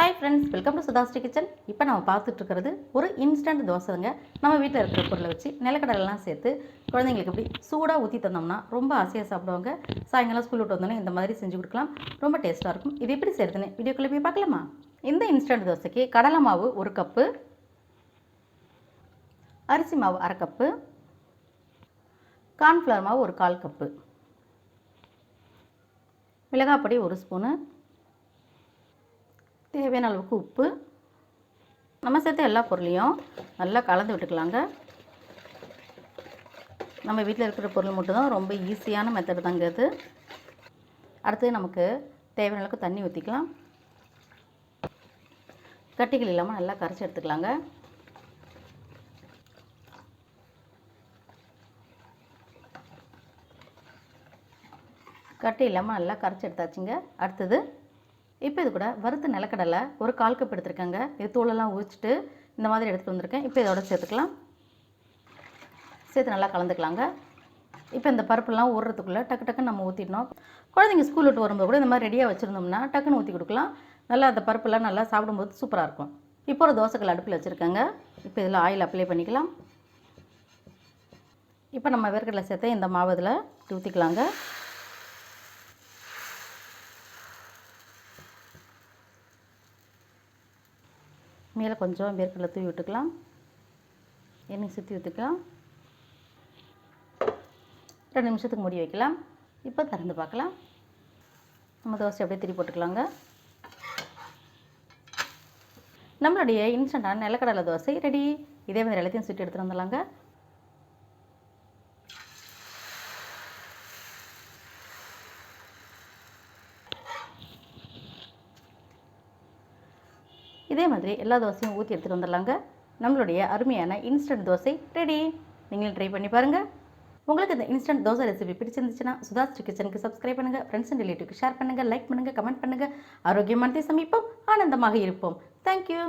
Hi friends, welcome to SudhaSri kitchen. இப்போ நம்ம பார்த்துட்டு இருக்கிறது ஒரு இன்ஸ்டன்ட் தோசைங்க. நம்ம வீட்டில் இருக்கிற பொருளை வச்சு நிலக்கடலைலாம் சேர்த்து குழந்தைங்களுக்கு இப்படி சூடாக ஊற்றி தந்தோம்னா ரொம்ப ஆசையாக சாப்பிடுவாங்க. சாயங்காலம் ஸ்கூல் விட்டு வந்தோன்னே இந்த மாதிரி செஞ்சு கொடுக்கலாம். ரொம்ப டேஸ்ட்டாக இருக்கும். இது எப்படி செய்யுதுன்னு வீடியோக்குள்ளே போய் பார்க்கலாமா? இந்த இன்ஸ்டன்ட் தோசைக்கு கடலை மாவு 1 கப்பு, அரிசி மாவு 1/2 கப்பு, கார்ன்ஃப்ளவர் மாவு 1/4 கப்பு, மிளகாய் பொடி 1 ஸ்பூனு, தேவையான அளவுக்கு உப்பு. நம்ம சேர்த்து எல்லா பொருளையும் நல்லா கலந்து விட்டுக்கலாங்க. நம்ம வீட்டில் இருக்கிற பொருள் மட்டும்தான், ரொம்ப ஈஸியான மெத்தட் தாங்க இது. அடுத்து நமக்கு தேவையான அளவுக்கு தண்ணி ஊற்றிக்கலாம். கட்டிகள் இல்லாமல் நல்லா கரைச்சி எடுத்துக்கலாங்க. கட்டி இல்லாமல் நல்லா கரைச்சி எடுத்தாச்சுங்க. அடுத்தது இப்போ இது கூட வறுத்த நிலக்கடலை 1/4 கப் எடுத்துருக்கேங்க. இது தூளெல்லாம் ஊற்றிட்டு இந்த மாதிரி எடுத்துகிட்டு வந்திருக்கேன். இப்போ இதோட சேர்த்துக்கலாம். சேர்த்து நல்லா கலந்துக்கலாங்க. இப்போ இந்த பருப்புலாம் ஊறுறதுக்குள்ளே டக்கு டக்குன்னு நம்ம ஊற்றிடணும். குழந்தைங்க ஸ்கூல் விட்டு வரும்போது கூட இந்த மாதிரி ரெடியாக வச்சுருந்தோம்னா டக்குன்னு ஊற்றி கொடுக்கலாம். நல்லா அந்த பருப்புலாம் நல்லா சாப்பிடும்போது சூப்பராக இருக்கும். இப்போ ஒரு தோசைக்கல் அடுப்பில் வச்சுருக்கேங்க. இப்போ இதில் ஆயில் அப்ளை பண்ணிக்கலாம். இப்போ நம்ம வேர்க்கடலை சேர்த்து இந்த மாவு இதில் ஊற்றிக்கலாங்க. மேலே கொஞ்சம் வேர்க்கடலை தூவி விட்டுக்கலாம். எண்ணெய் சுற்றி ஊற்றிக்கலாம். 2 நிமிஷத்துக்கு மூடி வைக்கலாம். இப்போ திறந்து பார்க்கலாம். நம்ம தோசை அப்படியே திருப்பி போட்டுக்கலாங்க. நம்மளுடைய இன்ஸ்டண்ட்டான நிலக்கடலை தோசை ரெடி. இதே மாதிரி எல்லாத்தையும் சுற்றி எடுத்துகிட்டு வந்துடலாங்க. இதே மாதிரி எல்லா தோசையும் ஊற்றி எடுத்துகிட்டு வந்துடலாங்க. நம்மளுடைய அருமையான இன்ஸ்டன்ட் தோசை ரெடி. நீங்களும் ட்ரை பண்ணி பாருங்கள். உங்களுக்கு இந்த இன்ஸ்டன்ட் தோசை ரெசிபி பிடிச்சிருந்துச்சுன்னா SudhaSri கிச்சனுக்கு சப்ஸ்கிரைப் பண்ணுங்கள். ஃப்ரெண்ட்ஸ் அண்ட் ரிலேட்டிவ்க்கு ஷேர் பண்ணுங்கள், லைக் பண்ணுங்கள், கமெண்ட் பண்ணுங்கள். ஆரோக்கியமானதை சமைப்போம், ஆனந்தமாக இருப்போம். தேங்க்யூ.